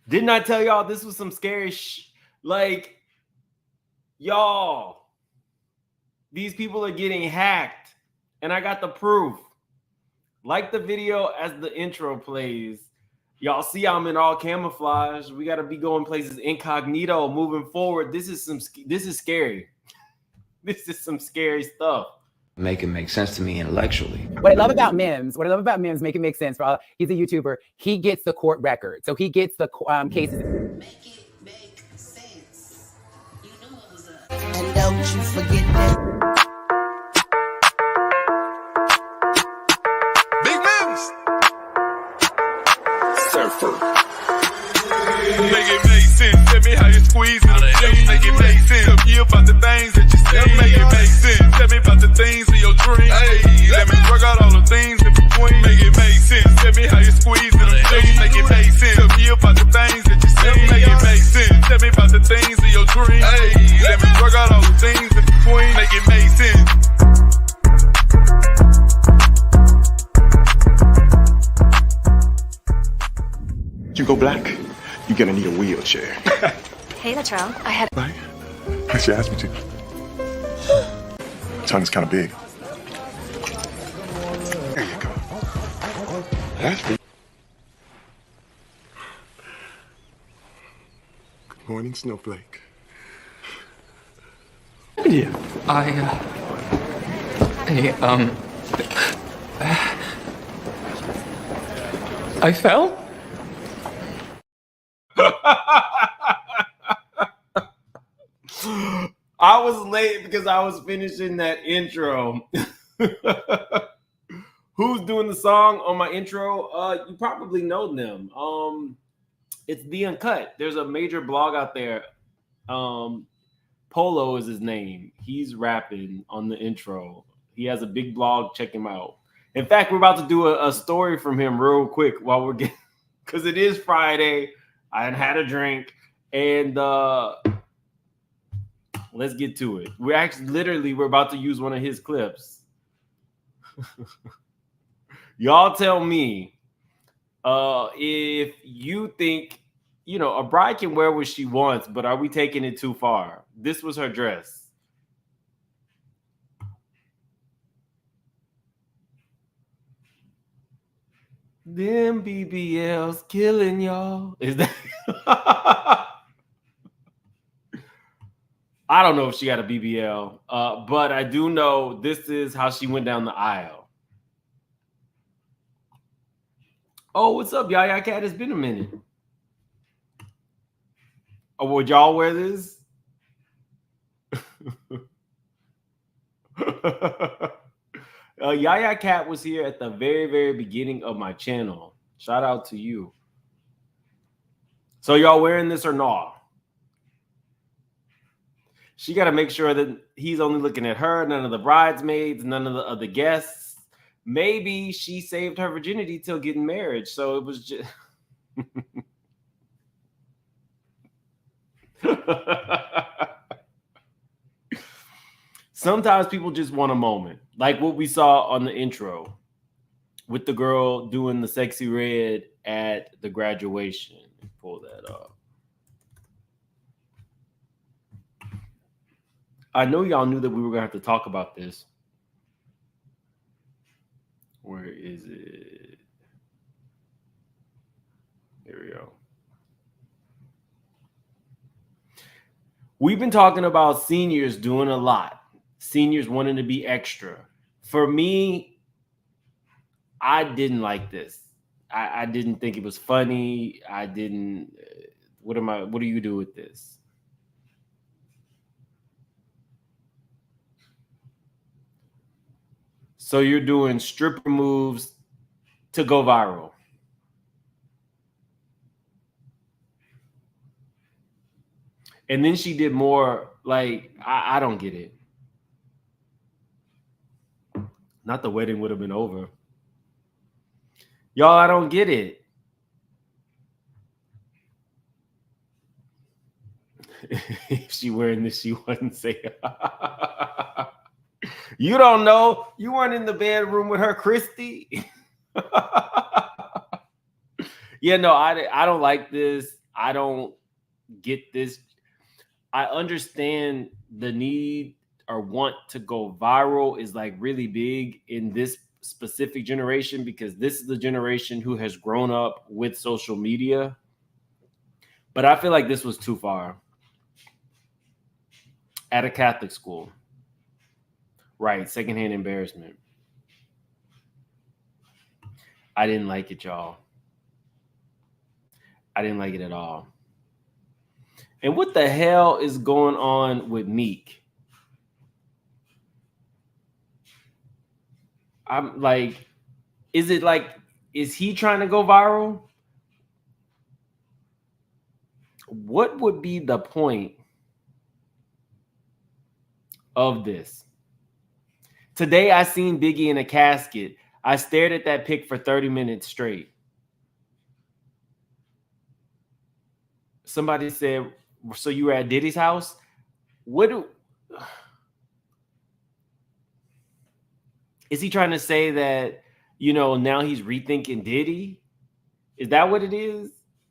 Didn't I tell y'all this was some scary like, y'all, these people are getting hacked, and I got the proof. Like the video as the intro plays. Y'all see I'm in all camouflage. We got to be going places incognito moving forward. This is scary. This is some scary stuff. Make it make sense to me intellectually. What I love about Mims, make it make sense. He's a YouTuber. He gets the court record, so he gets the cases. Make it make sense. You know what was up. And don't you forget that. Big Mims. Surfer. Make it make sense. Tell me how you squeeze it. Make it make sense. Tell me about the things that you see. Make it make sense. Tell me about the things of your dreams. Hey, let me work out all the things in between. Make it make sense. Tell me how you squeeze it. Make it make sense. Tell me about the things that you see. Make it make sense. Tell me about the things of your dreams. Hey, let me work out all the things in between. Make it make sense. You go black, you're gonna need a wheelchair. Hey, Latrell. I had... Right? She asked me to. Tongue's kind of big. There you go. That's me. Good morning, Snowflake. Yeah. I fell? I was late because I was finishing that intro. Who's doing the song on my intro? You probably know them. It's The Uncut. There's a major blog out there. Polo is his name. He's rapping on the intro. He has a big blog. Check him out. In fact, we're about to do a story from him real quick while we're getting, because it is Friday. I had a drink, and let's get to it. We're about to use one of his clips. Y'all tell me if you think, a bride can wear what she wants, but are we taking it too far? This was her dress. Them BBLs killing y'all. Is that? I don't know if she got a BBL, but I do know this is how she went down the aisle. Oh, what's up, Yaya Cat? It's been a minute. Oh, would y'all wear this? Yaya Cat was here at the very, very beginning of my channel. Shout out to you. So y'all wearing this or not? She got to make sure that he's only looking at her, none of the bridesmaids, none of the other guests. Maybe she saved her virginity till getting married. So it was just... Sometimes people just want a moment, like what we saw on the intro with the girl doing the sexy red at the graduation. Pull that up. I know y'all knew that we were gonna have to talk about this. Where is it? There we go. We've been talking about seniors doing a lot. Seniors wanting to be extra. For me, I didn't like this. I didn't think it was funny. I didn't. What do you do with this? So you're doing stripper moves to go viral. And then she did more, like, I don't get it. Not the wedding would have been over. Y'all, I don't get it. If she wearing this, she wouldn't say. You don't know. You weren't in the bedroom with her, Christy. Yeah, no, I don't like this. I don't get this. I understand the need or want to go viral is like really big in this specific generation because this is the generation who has grown up with social media. But I feel like this was too far. At a Catholic school. Right, secondhand embarrassment. I didn't like it, y'all. I didn't like it at all. And what the hell is going on with Meek? I'm like, is he trying to go viral? What would be the point of this? Today I seen Biggie in a casket. I stared at that pic for 30 minutes straight. Somebody said, so you were at Diddy's house? Is he trying to say that, now he's rethinking Diddy? Is that what it is?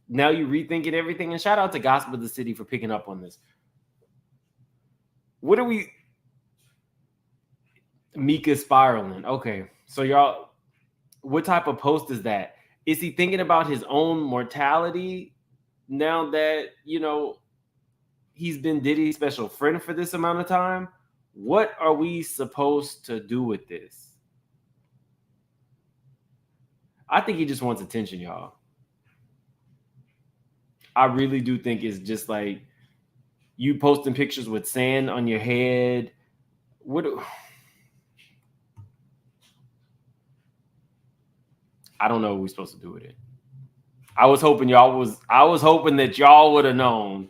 Now you rethinking everything? And shout out to Gospel of the City for picking up on this. What are we... Meek is spiraling. Okay. So y'all, what type of post is that? Is he thinking about his own mortality now that, he's been Diddy's special friend for this amount of time? What are we supposed to do with this? I think he just wants attention, y'all. I really do think it's just like you posting pictures with sand on your head. I don't know what we're supposed to do with it. I was hoping that y'all would have known.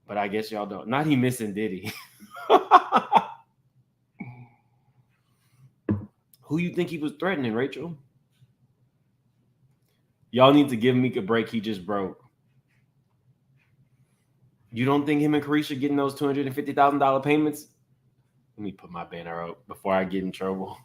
But I guess y'all don't. Not he missing Diddy. Who you think he was threatening, Rachel? Y'all need to give Meek a break. He just broke. You don't think him and Carisha getting those $250,000 payments? Let me put my banner up before I get in trouble.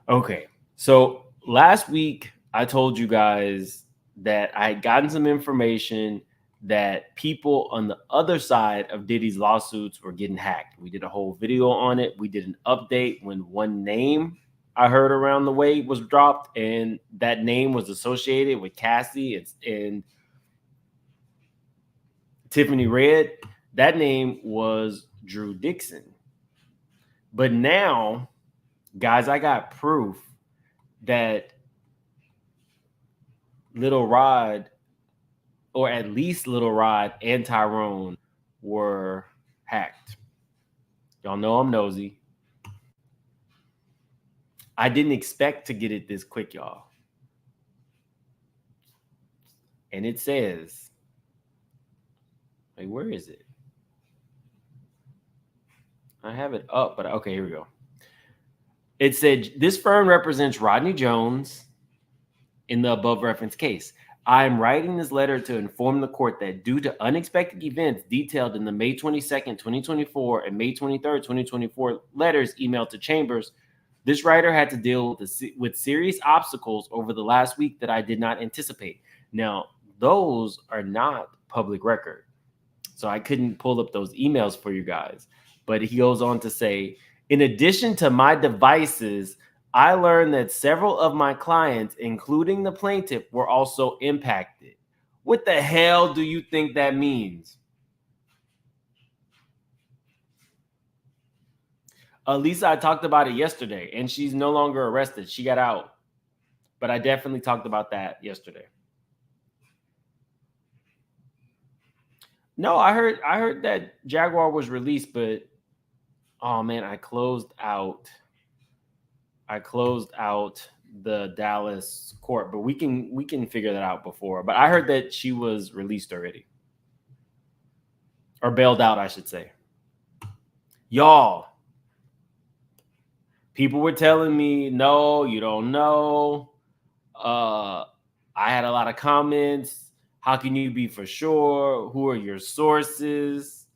Okay, so last week I told you guys that I had gotten some information that people on the other side of Diddy's lawsuits were getting hacked. We did a whole video on it. We did an update when one name I heard around the way was dropped, and that name was associated with Cassie and Tiffany Red. That name was Drew Dixon. But now, guys, I got proof that Little Rod, or at least Little Rod and Tyrone, were hacked. Y'all know I'm nosy. I didn't expect to get it this quick, y'all. And it says, like, where is it? I have it up, but okay, here we go. It said, this firm represents Rodney Jones in the above referenced case. I am writing this letter to inform the court that due to unexpected events detailed in the May 22nd, 2024 and May 23rd, 2024 letters emailed to Chambers, this writer had to deal with serious obstacles over the last week that I did not anticipate. Now, those are not public record, so I couldn't pull up those emails for you guys. But he goes on to say, in addition to my devices, I learned that several of my clients, including the plaintiff, were also impacted. What the hell do you think that means? Lisa, I talked about it yesterday, and she's no longer arrested. She got out. But I definitely talked about that yesterday. No, I heard that Jaguar was released, but oh man, I closed out the Dallas court, but we can figure that out before. But I heard that she was released already. Or bailed out, I should say. Y'all, people were telling me, no, you don't know. I had a lot of comments. How can you be for sure? Who are your sources?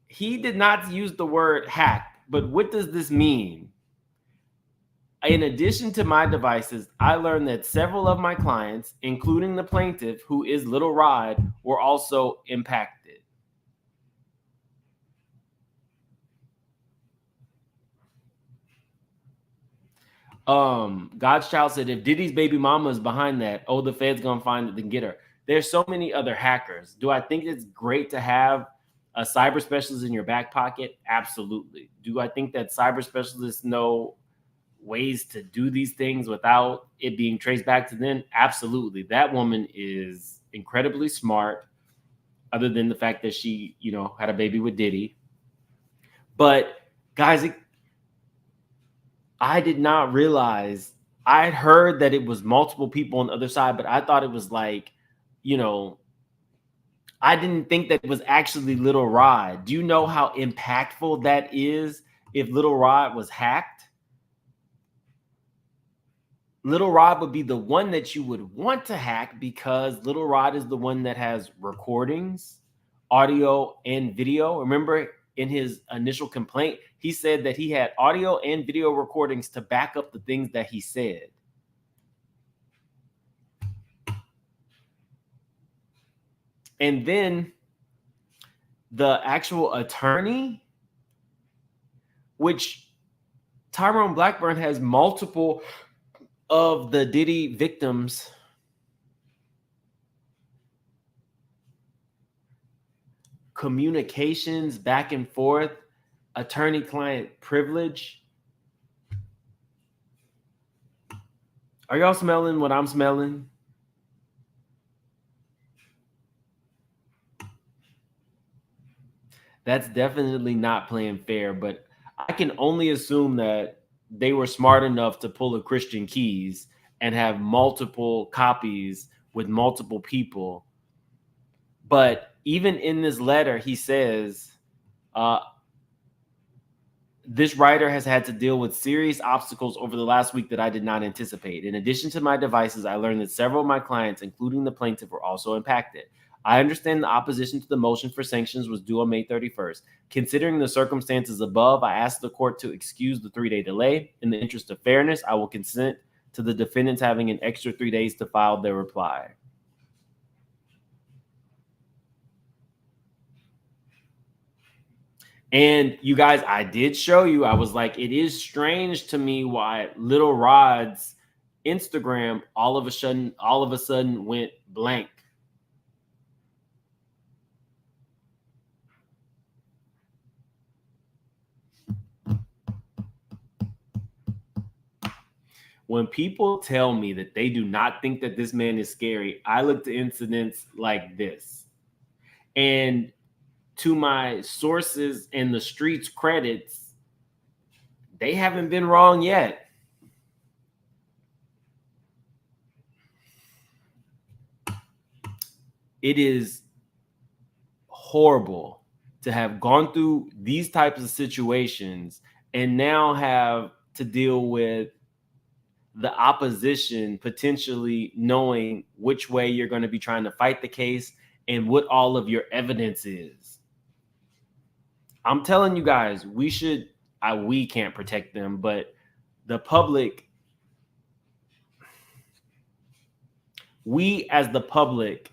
He did not use the word hack, but what does this mean? In addition to my devices, I learned that several of my clients, including the plaintiff, who is Little Rod, were also impacted. God's Child said, if Diddy's baby mama is behind that, oh, the Fed's gonna find it and get her. There's so many other hackers. Do I think it's great to have a cyber specialist in your back pocket? Absolutely. Do I think that cyber specialists know ways to do these things without it being traced back to them? Absolutely. That woman is incredibly smart, other than the fact that she, had a baby with Diddy. But guys, I did not realize. I'd heard that it was multiple people on the other side, but I thought it was like, I didn't think that it was actually Little Rod. Do you know how impactful that is if Little Rod was hacked? Little Rod would be the one that you would want to hack, because Little Rod is the one that has recordings, audio, and video. Remember, in his initial complaint, he said that he had audio and video recordings to back up the things that he said. And then the actual attorney, which Tyrone Blackburn has multiple of the Diddy victims communications back and forth, attorney-client privilege. Are y'all smelling what I'm smelling? That's definitely not playing fair, but I can only assume that they were smart enough to pull a Christian Keys and have multiple copies with multiple people. But even in this letter, he says, this writer has had to deal with serious obstacles over the last week that I did not anticipate. In addition to my devices, I learned that several of my clients, including the plaintiff, were also impacted. I understand the opposition to the motion for sanctions was due on May 31st. Considering the circumstances above, I asked the court to excuse the 3-day delay. In the interest of fairness, I will consent to the defendants having an extra 3 days to file their reply. And you guys, I did show you, I was like, it is strange to me why Little Rod's Instagram all of a sudden went blank. When people tell me that they do not think that this man is scary, I look to incidents like this. And to my sources and the streets' credits, they haven't been wrong yet. It is horrible to have gone through these types of situations and now have to deal with the opposition potentially knowing which way you're going to be trying to fight the case and what all of your evidence is. I'm telling you guys, we can't protect them, but the public, we as the public,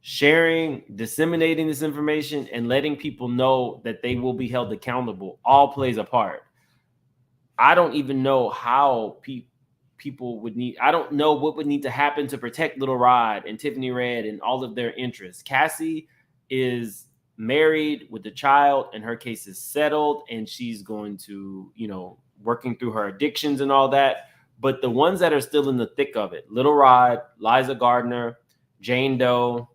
sharing, disseminating this information and letting people know that they will be held accountable all plays a part. I don't even know how people would need, I don't know what would need to happen to protect Little Rod and Tiffany Red and all of their interests. Cassie is married with a child and her case is settled and she's going to, working through her addictions and all that. But the ones that are still in the thick of it, Little Rod, Liza Gardner, Jane Doe,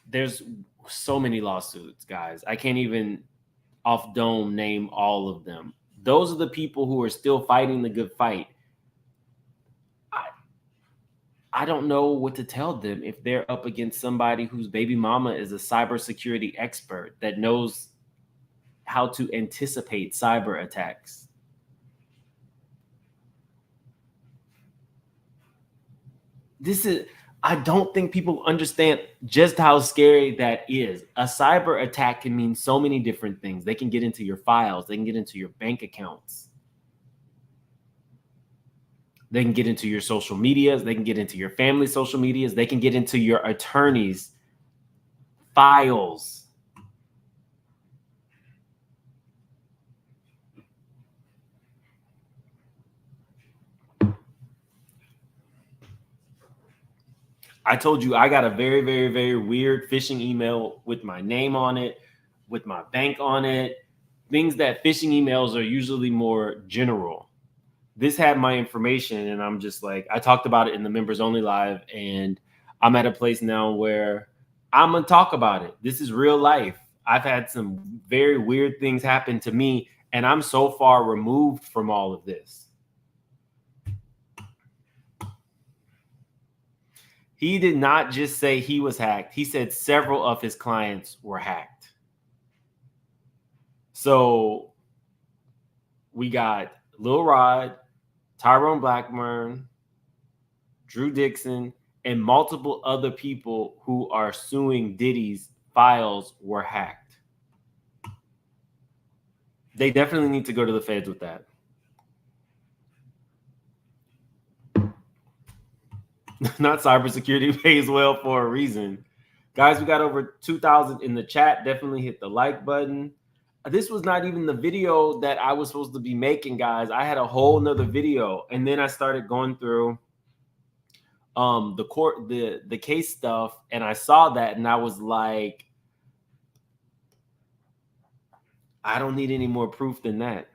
there's so many lawsuits, guys. I can't even off dome name all of them. Those are the people who are still fighting the good fight. I don't know what to tell them if they're up against somebody whose baby mama is a cybersecurity expert that knows how to anticipate cyber attacks. I don't think people understand just how scary that is. A cyber attack can mean so many different things. They can get into your files. They can get into your bank accounts. They can get into your social medias. They can get into your family's social medias. They can get into your attorney's files. I told you I got a very, very, very weird phishing email with my name on it, with my bank on it, things that phishing emails are usually more general. This had my information, and I'm just like, I talked about it in the members only live, and I'm at a place now where I'm going to talk about it. This is real life. I've had some very weird things happen to me, and I'm so far removed from all of this. He did not just say he was hacked. He said several of his clients were hacked. So we got Lil Rod, Tyrone Blackburn, Drew Dixon, and multiple other people who are suing Diddy's files were hacked. They definitely need to go to the feds with that. Not cybersecurity pays well for a reason. Guys, we got over 2,000 in the chat. Definitely hit the like button. This was not even the video that I was supposed to be making, guys. I had a whole nother video, and then I started going through the case stuff, and I saw that, and I was like, I don't need any more proof than that.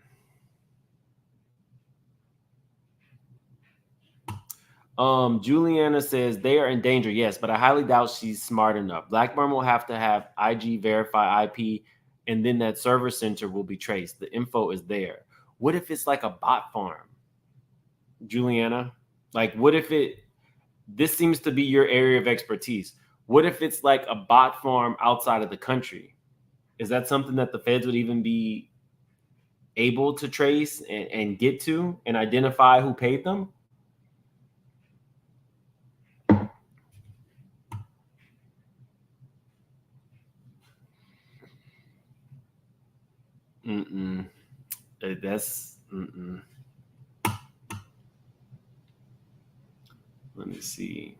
Juliana says they are in danger. Yes, but I highly doubt she's smart enough. Blackburn will have to have IG verify IP, and then that server center will be traced. The info is there. What if it's like a bot farm, Juliana? Like, what if this seems to be your area of expertise. What if it's like a bot farm outside of the country? Is that something that the feds would even be able to trace and get to and identify who paid them? Let me see.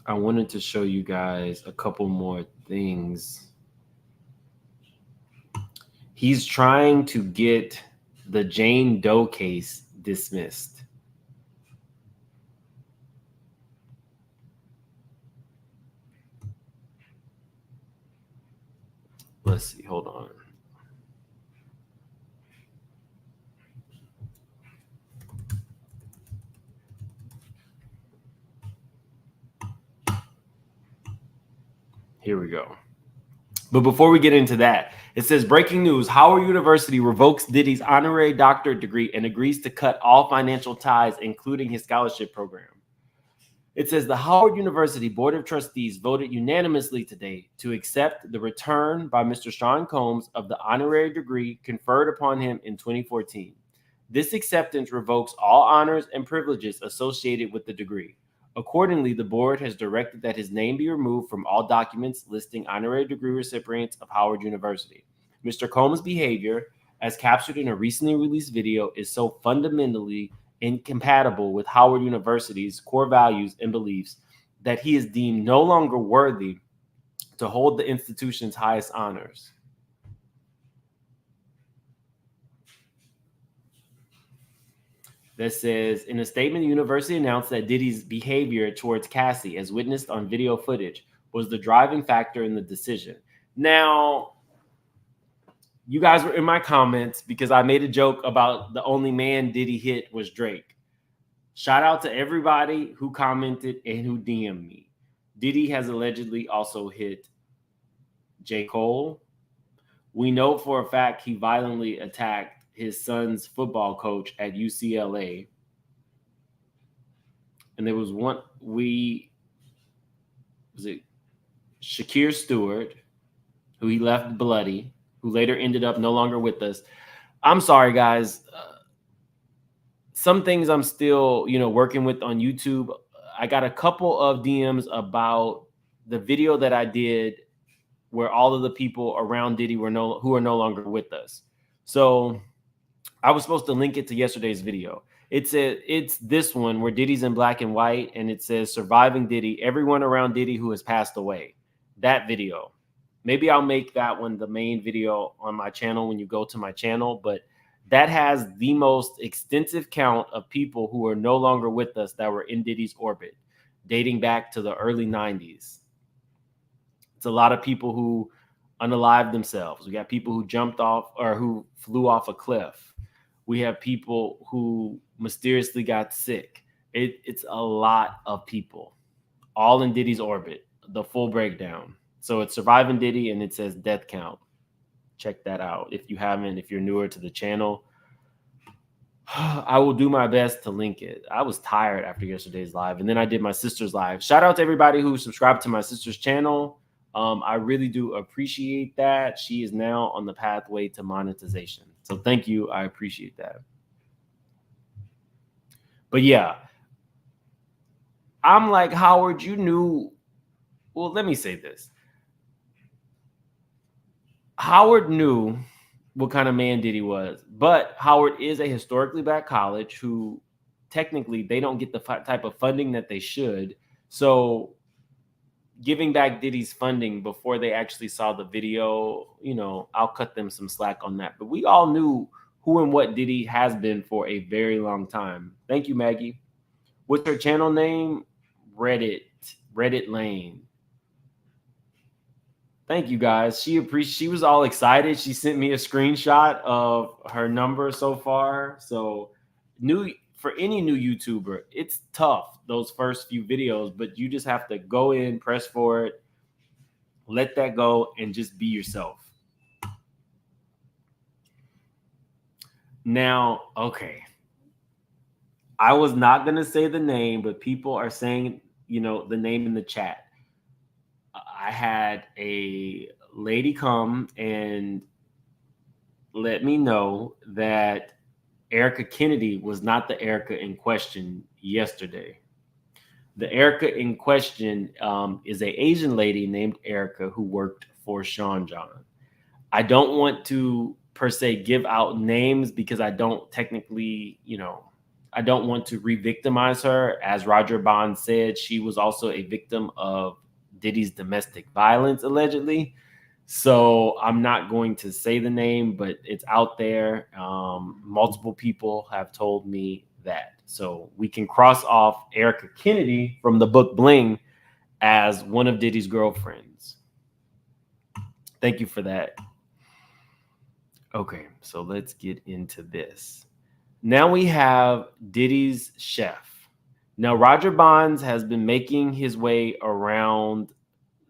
I wanted to show you guys a couple more things. He's trying to get the Jane Doe case dismissed. Let's see. Hold on. Here we go. But before we get into that, it says breaking news: Howard University revokes Diddy's honorary doctorate degree and agrees to cut all financial ties, including his scholarship program. It says the Howard University Board of Trustees voted unanimously today to accept the return by Mr. Sean Combs of the honorary degree conferred upon him in 2014. This acceptance revokes all honors and privileges associated with the degree. Accordingly, the board has directed that his name be removed from all documents listing honorary degree recipients of Howard University. Mr. Combs' behavior, as captured in a recently released video, is so fundamentally incompatible with Howard University's core values and beliefs that he is deemed no longer worthy to hold the institution's highest honors. That says, in a statement, the university announced that Diddy's behavior towards Cassie, as witnessed on video footage, was the driving factor in the decision. Now, you guys were in my comments because I made a joke about the only man Diddy hit was Drake. Shout out to everybody who commented and who DM'd me. Diddy has allegedly also hit J. Cole. We know for a fact he violently attacked his son's football coach at UCLA. And there was Shakir Stewart, who he left bloody, who later ended up no longer with us. I'm sorry, guys. Some things I'm still, working with on YouTube. I got a couple of DMs about the video that I did where all of the people around Diddy who are no longer with us. So I was supposed to link it to yesterday's video. It's this one where Diddy's in black and white, and it says "Surviving Diddy, everyone around Diddy who has passed away." That video. Maybe I'll make that one the main video on my channel when you go to my channel, but that has the most extensive count of people who are no longer with us that were in Diddy's orbit, dating back to the early 90s. It's a lot of people who unalived themselves. We got people who jumped off or who flew off a cliff. We have people who mysteriously got sick. It's a lot of people, all in Diddy's orbit, the full breakdown. So it's Surviving Diddy, and it says death count. Check that out if you haven't, if you're newer to the channel. I will do my best to link it. I was tired after yesterday's live, and then I did my sister's live. Shout out to everybody who subscribed to my sister's channel. I really do appreciate that. She is now on the pathway to monetization. So thank you. I appreciate that. But yeah, I'm like, Howard, you knew. Well, let me say this. Howard knew what kind of man Diddy was, but Howard is a historically black college who technically they don't get the type of funding that they should. So giving back Diddy's funding before they actually saw the video, you know, I'll cut them some slack on that. But we all knew who and what Diddy has been for a very long time. Thank you, Maggie. What's her channel name? Reddit Lane. Thank you, guys. She was all excited. She sent me a screenshot of her number so far. So for any new YouTuber, it's tough, those first few videos, but you just have to go in, press for it, let that go, and just be yourself. Now, okay. I was not going to say the name, but people are saying, you know, the name in the chat. I had a lady come and let me know that Erica Kennedy was not the Erica in question yesterday. The Erica in question is an Asian lady named Erica who worked for Sean John. I don't want to per se give out names because I don't technically, you know, I don't want to re-victimize her. As Roger Bond said, she was also a victim of Diddy's domestic violence, allegedly. So I'm not going to say the name, but it's out there. Multiple people have told me that. So we can cross off Erica Kennedy from the book Bling as one of Diddy's girlfriends. Thank you for that. Okay, so let's get into this. Now we have Diddy's chef. Now, Roger Bonds has been making his way around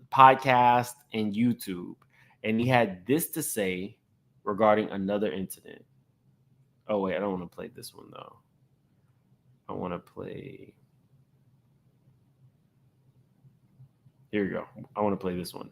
podcast and YouTube, and he had this to say regarding another incident. Oh, wait, I don't want to play this one, though. I want to play. Here we go. I want to play this one.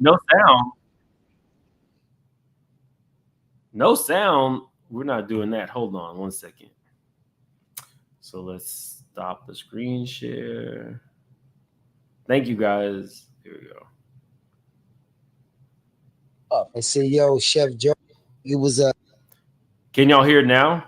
No sound. No sound. We're not doing that. Hold on 1 second. So let's stop the screen share. Thank you, guys. Here we go. Up and say, yo, Chef Joe, it was a Can y'all hear it now?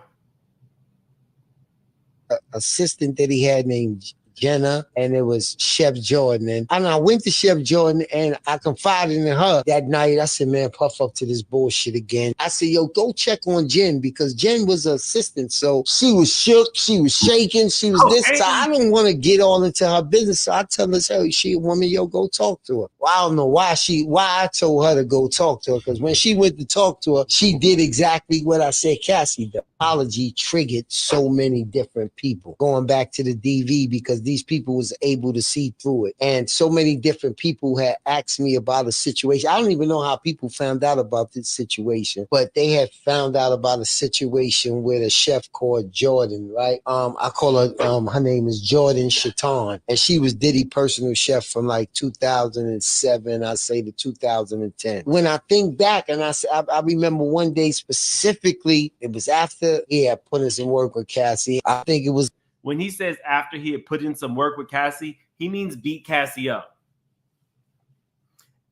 assistant that he had named Jenna, and it was Chef Jordan. And I went to Chef Jordan and I confided in her that night. I said, man, puff up to this bullshit again. I said, yo, go check on Jen, because Jen was an assistant. So she was shook, she was shaking, she was this. So I don't want to get all into her business. So I tell her, hey, she a woman, yo, go talk to her. Well, I don't know why I told her to go talk to her, because when she went to talk to her, she did exactly what I said Cassie did. apology triggered so many different people going back to the DV because these people was able to see through it. And so many different people had asked me about a situation. I don't even know how people found out about this situation, but they had found out about a situation with a chef called Jordan, right? I call her, her name is Jordan Chaton, and she was Diddy personal chef from like 2007, I say to 2010. When I think back and I remember one day specifically, it was after he had put in some work with Cassie. I think it was. When he says after he had put in some work with Cassie, he means beat Cassie up.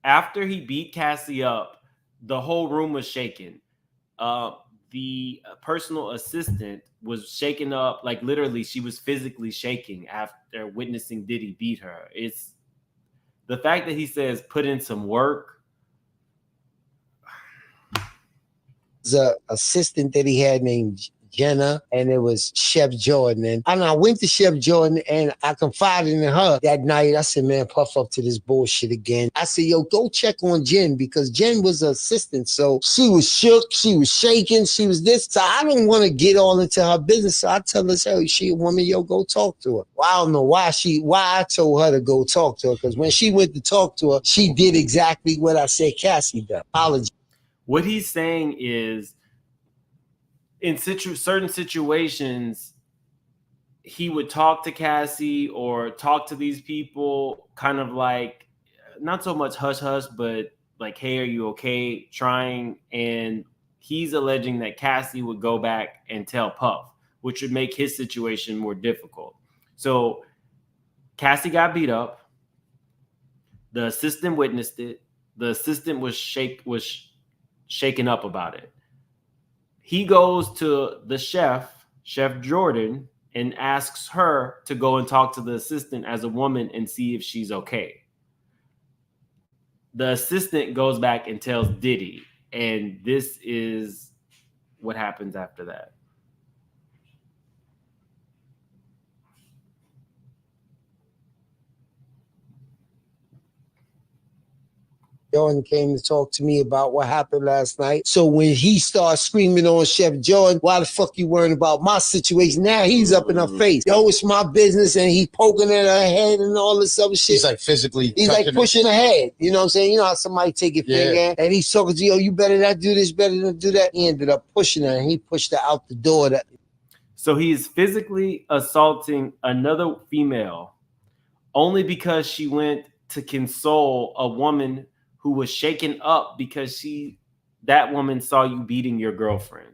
After he beat Cassie up, the whole room was shaking. The personal assistant was shaken up, like literally she was physically shaking after witnessing Diddy beat her. It's the fact that he says put in some work. The assistant that he had named Jenna, and it was Chef Jordan. And I went to Chef Jordan and I confided in her that night. I said, man, puff up to this bullshit again. I said, yo, go check on Jen because Jen was an assistant. So she was shook, she was shaking, she was this. So I don't want to get all into her business. So I tell her, hey, she a woman, yo, go talk to her. Well, I don't know why I told her to go talk to her, because when she went to talk to her, she did exactly what I said Cassie done. Apology. What he's saying is, in certain situations, he would talk to Cassie or talk to these people kind of like, not so much hush-hush, but like, hey, are you okay? Trying. And he's alleging that Cassie would go back and tell Puff, which would make his situation more difficult. So Cassie got beat up. The assistant witnessed it. The assistant was shaken up about it. He goes to the chef, Chef Jordan, and asks her to go and talk to the assistant as a woman and see if she's okay. The assistant goes back and tells Diddy, and this is what happens after that. Jordan came to talk to me about what happened last night. So when he starts screaming on Chef Jordan, why the fuck you worrying about my situation? Now he's up in her face. Yo, it's my business, and he poking at her head and all this other shit. He's like physically. He's like pushing her head. You know what I'm saying? You know how somebody take your finger and he's talking to you, yo, you better not do this, better not do that. He ended up pushing her and he pushed her out the door. So he is physically assaulting another female only because she went to console a woman who was shaken up because that woman saw you beating your girlfriend.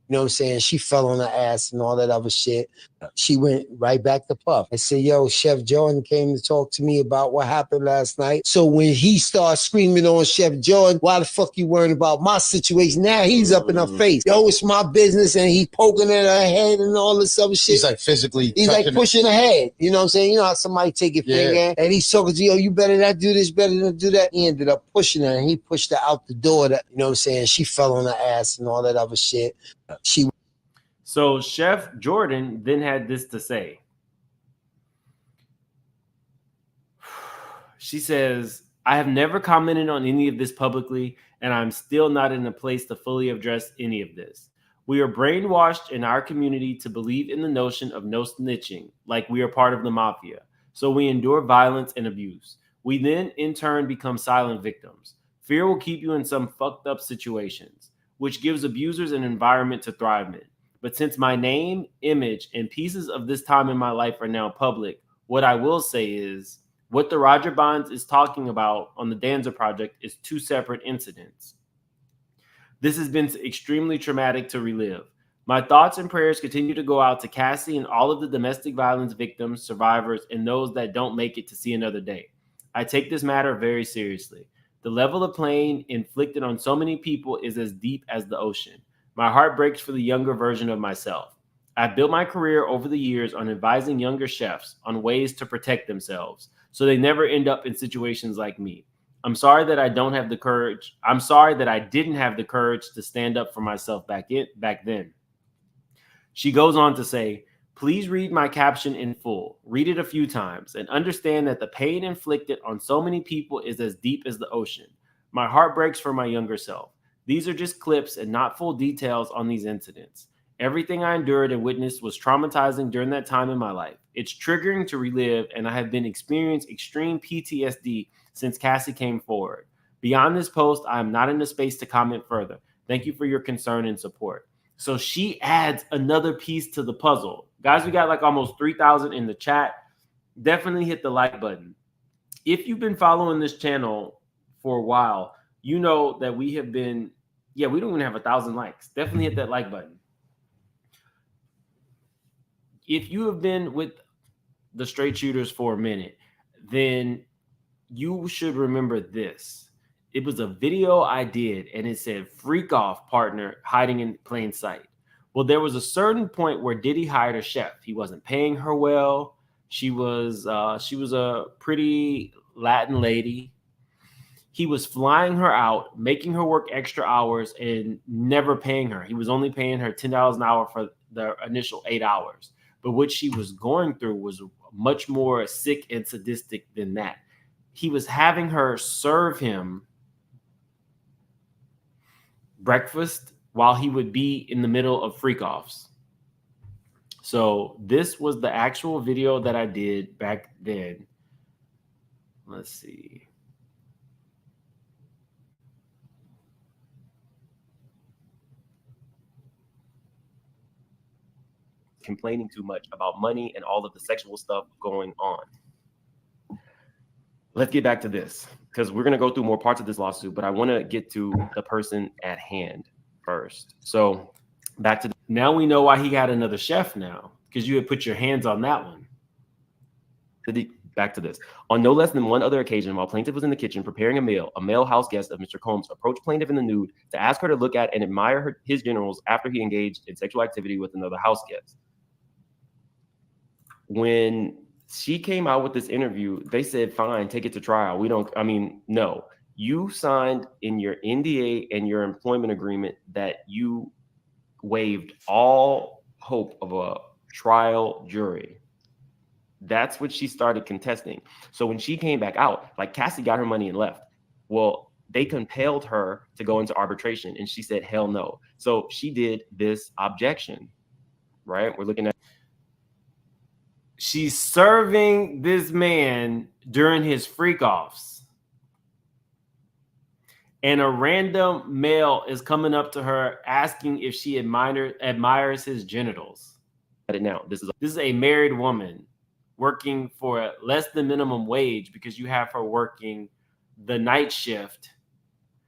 You know what I'm saying? She fell on her ass and all that other shit. She went right back to Puff. I said, yo, Chef Jordan came to talk to me about what happened last night. So when he starts screaming on Chef Jordan, why the fuck you worrying about my situation? Now he's up in her face. Yo, it's my business, and he poking at her head and all this other shit. He's like physically. He's like pushing her head. You know what I'm saying? You know how somebody take your finger and he's talking to you, yo, you better not do this, better not do that. He ended up pushing her and he pushed her out the door. You know what I'm saying? She fell on her ass and all that other shit. So Chef Jordan then had this to say. She says, I have never commented on any of this publicly, and I'm still not in a place to fully address any of this. We are brainwashed in our community to believe in the notion of no snitching, like we are part of the mafia. So we endure violence and abuse. We then, in turn, become silent victims. Fear will keep you in some fucked up situations, which gives abusers an environment to thrive in. But since my name, image, and pieces of this time in my life are now public, what I will say is what the Roger Bonds is talking about on the Danza Project is two separate incidents. This has been extremely traumatic to relive. My thoughts and prayers continue to go out to Cassie and all of the domestic violence victims, survivors, and those that don't make it to see another day. I take this matter very seriously. The level of pain inflicted on so many people is as deep as the ocean. My heart breaks for the younger version of myself. I've built my career over the years on advising younger chefs on ways to protect themselves so they never end up in situations like me. I'm sorry that I don't have the courage. I'm sorry that I didn't have the courage to stand up for myself back then. She goes on to say, please read my caption in full. Read it a few times and understand that the pain inflicted on so many people is as deep as the ocean. My heart breaks for my younger self. These are just clips and not full details on these incidents. Everything I endured and witnessed was traumatizing during that time in my life. It's triggering to relive, and I have been experiencing extreme PTSD since Cassie came forward. Beyond this post, I am not in a space to comment further. Thank you for your concern and support. So she adds another piece to the puzzle. Guys, we got like almost 3,000 in the chat. Definitely hit the like button. If you've been following this channel for a while, you know that we have been, we don't even have 1,000 likes. Definitely hit that like button. If you have been with the straight shooters for a minute, then you should remember this. It was a video I did, and it said freak off partner hiding in plain sight. Well, there was a certain point where Diddy hired a chef. He wasn't paying her well. She was a pretty Latin lady. He was flying her out, making her work extra hours, and never paying her. He was only paying her $10 an hour for the initial 8 hours. But what she was going through was much more sick and sadistic than that. He was having her serve him breakfast while he would be in the middle of freak-offs. So this was the actual video that I did back then. Let's see. Complaining too much about money and all of the sexual stuff going on. Let's get back to this, because we're going to go through more parts of this lawsuit, but I want to get to the person at hand first. So back to now we know why he had another chef now, because you had put your hands on that one. Back to this. On no less than one other occasion, while plaintiff was in the kitchen preparing a meal, a male house guest of Mr. Combs approached plaintiff in the nude to ask her to look at and admire his genitals after he engaged in sexual activity with another house guest. When she came out with this interview, they said, fine, take it to trial. No. You signed in your NDA and your employment agreement that you waived all hope of a trial jury. That's what she started contesting. So when she came back out, like Cassie got her money and left. Well, they compelled her to go into arbitration, and she said, hell no. So she did this objection, right? We're looking at. She's serving this man during his freak-offs. And a random male is coming up to her asking if she admires his genitals. Now, this is a married woman working for less than minimum wage, because you have her working the night shift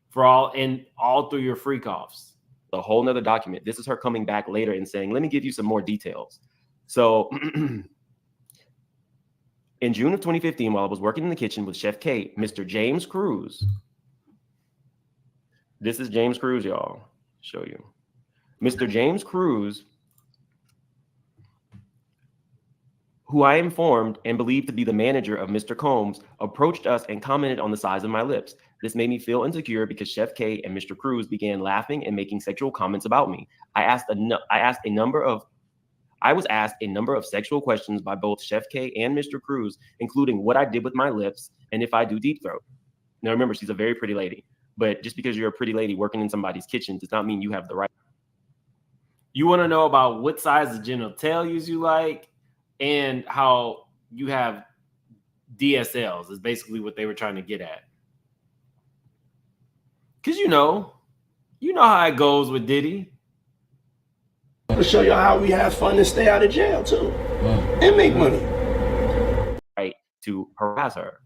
for all through your freak-offs. A whole nother document. This is her coming back later and saying, let me give you some more details. So in June of 2015, while I was working in the kitchen with Chef K, Mr. James Cruz. This is James Cruz, y'all. Show you. Mr. James Cruz, who I informed and believed to be the manager of Mr. Combs, approached us and commented on the size of my lips. This made me feel insecure because Chef K and Mr. Cruz began laughing and making sexual comments about me. I was asked a number of sexual questions by both Chef K and Mr. Cruz, including what I did with my lips and if I do deep throat. Now, remember, she's a very pretty lady, but just because you're a pretty lady working in somebody's kitchen does not mean you have the right. You want to know about what size of genitalias you like and how you have DSLs is basically what they were trying to get at. Because you know how it goes with Diddy. To show you how we have fun and stay out of jail too, and make money. Right, to harass her.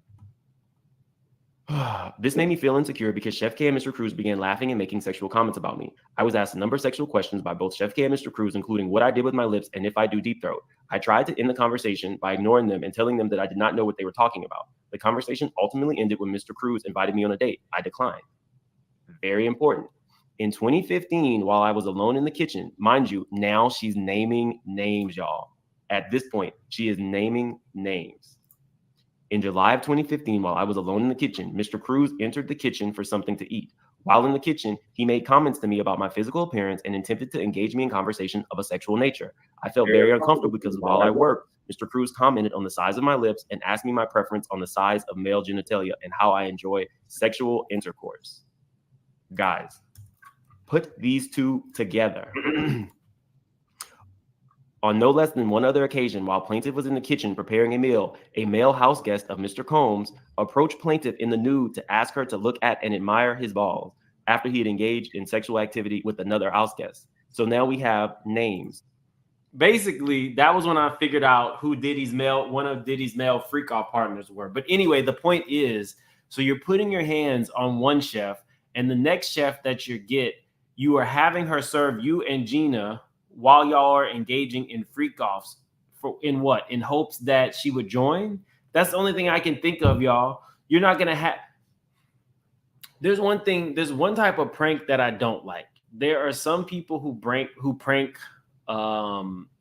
This made me feel insecure because Chef K and Mr. Cruz began laughing and making sexual comments about me. I was asked a number of sexual questions by both Chef K and Mr. Cruz, including what I did with my lips and if I do deep throat. I tried to end the conversation by ignoring them and telling them that I did not know what they were talking about. The conversation ultimately ended when Mr. Cruz invited me on a date. I declined. Very important. In 2015, while I was alone in the kitchen, mind you, now she's naming names, y'all. At this point, she is naming names. In July of 2015, while I was alone in the kitchen, Mr. Cruz entered the kitchen for something to eat. While in the kitchen, he made comments to me about my physical appearance and attempted to engage me in conversation of a sexual nature. I felt very uncomfortable because while I worked, Mr. Cruz commented on the size of my lips and asked me my preference on the size of male genitalia and how I enjoy sexual intercourse. Guys, Put these two together. On no less than one other occasion, while plaintiff was in the kitchen preparing a meal, a male house guest of Mr. Combs approached plaintiff in the nude to ask her to look at and admire his balls after he had engaged in sexual activity with another house guest. So now we have names. Basically, that was when I figured out who one of Diddy's male freak-off partners were. But anyway, the point is, so you're putting your hands on one chef, and the next chef that you are having her serve you and Gina while y'all are engaging in freak-offs in hopes that she would join. That's the only thing I can think of, y'all. You're not gonna have. There's one type of prank that I don't like. There are some people who prank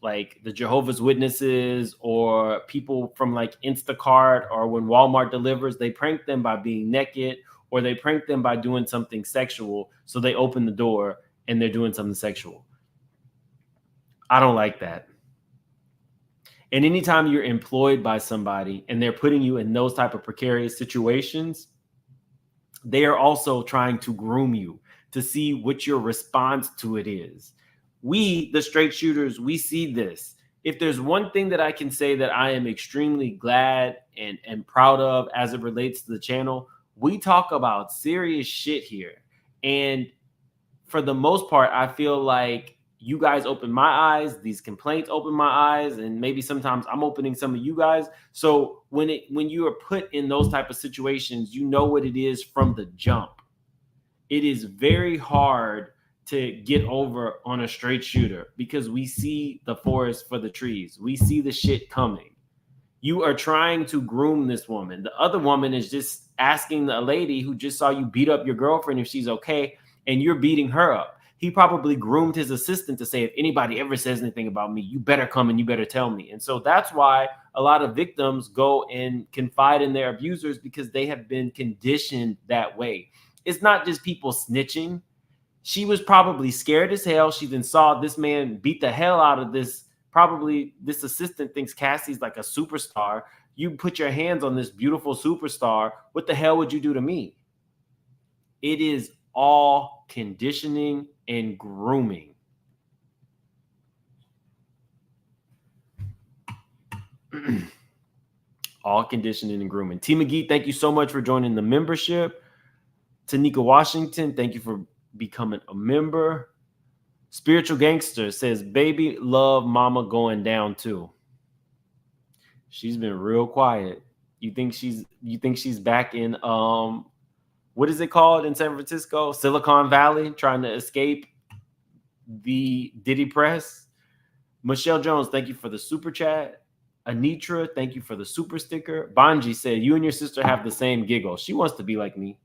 like the Jehovah's Witnesses or people from like Instacart or when Walmart delivers. They prank them by being naked, or they prank them by doing something sexual. So they open the door and they're doing something sexual. I don't like that. And anytime you're employed by somebody and they're putting you in those type of precarious situations, they are also trying to groom you to see what your response to it is. We, the straight shooters, we see this. If there's one thing that I can say that I am extremely glad and proud of as it relates to the channel, we talk about serious shit here. And for the most part, I feel like you guys open my eyes, these complaints open my eyes, and maybe sometimes I'm opening some of you guys. So when you are put in those type of situations, you know what it is from the jump. It is very hard to get over on a straight shooter because we see the forest for the trees. We see the shit coming. You are trying to groom this woman. The other woman is just asking the lady who just saw you beat up your girlfriend if she's okay, and you're beating her up. He probably groomed his assistant to say, if anybody ever says anything about me, you better come and you better tell me. And so that's why a lot of victims go and confide in their abusers, because they have been conditioned that way. It's not just people snitching. She was probably scared as hell. She then saw this man beat the hell out of this. Probably this assistant thinks Cassie's like a superstar. You put your hands on this beautiful superstar. What the hell would you do to me? It is all conditioning and grooming. All conditioning and grooming. T. McGee, thank you so much for joining the membership. Tanika Washington, thank you for becoming a member. Spiritual Gangster says, baby love mama going down too. She's been real quiet. You think she's back in what is it called in San Francisco? Silicon Valley, trying to escape the Diddy press. Michelle Jones, thank you for the super chat. Anitra, thank you for the super sticker. Banji said, you and your sister have the same giggle. She wants to be like me.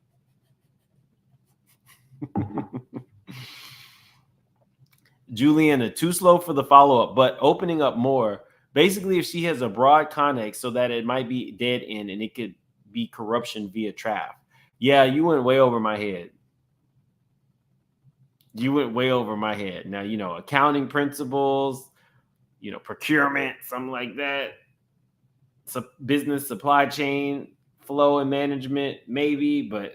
Juliana, too slow for the follow-up, but opening up more. Basically, if she has a broad context so that it might be dead end and it could be corruption via trap. Yeah, you went way over my head. You went way over my head. Now, accounting principles, procurement, something like that. Business supply chain, flow and management, maybe, but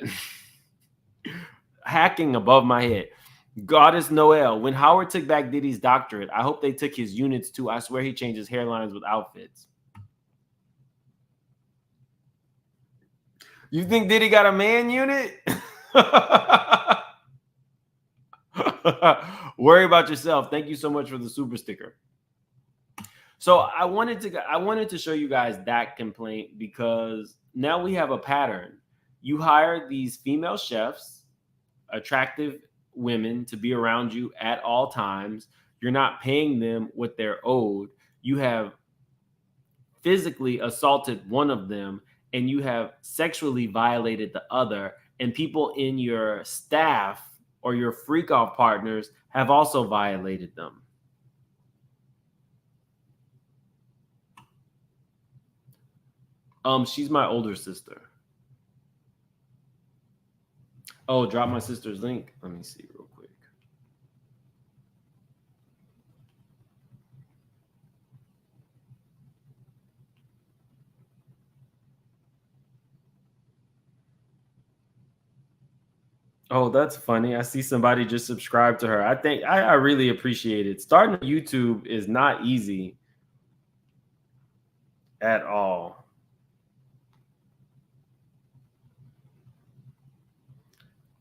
hacking above my head. Goddess Noel, when Howard took back Diddy's doctorate, I hope they took his units too. I swear he changes hairlines with outfits. You think Diddy got a man unit? Worry about yourself. Thank you so much for the super sticker. So I wanted to show you guys that complaint because now we have a pattern. You hire these female chefs, attractive women, to be around you at all times. You're not paying them what they're owed. You have physically assaulted one of them, and you have sexually violated the other, and people in your staff or your freak-off partners have also violated them. She's my older sister. Oh, drop my sister's link. Let me see real quick. Oh, that's funny. I see somebody just subscribed to her. I think I really appreciate it. Starting YouTube is not easy at all.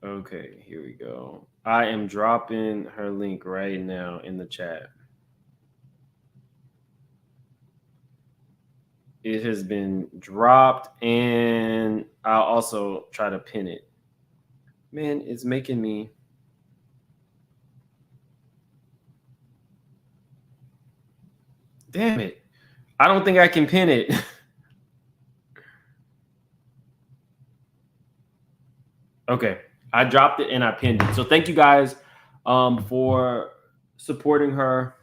Okay, here we go. I am dropping her link right now in the chat. It has been dropped, and I'll also try to pin it. Man, it's making me. Damn it. I don't think I can pin it. Okay. I dropped it and I pinned it. So thank you guys for supporting her.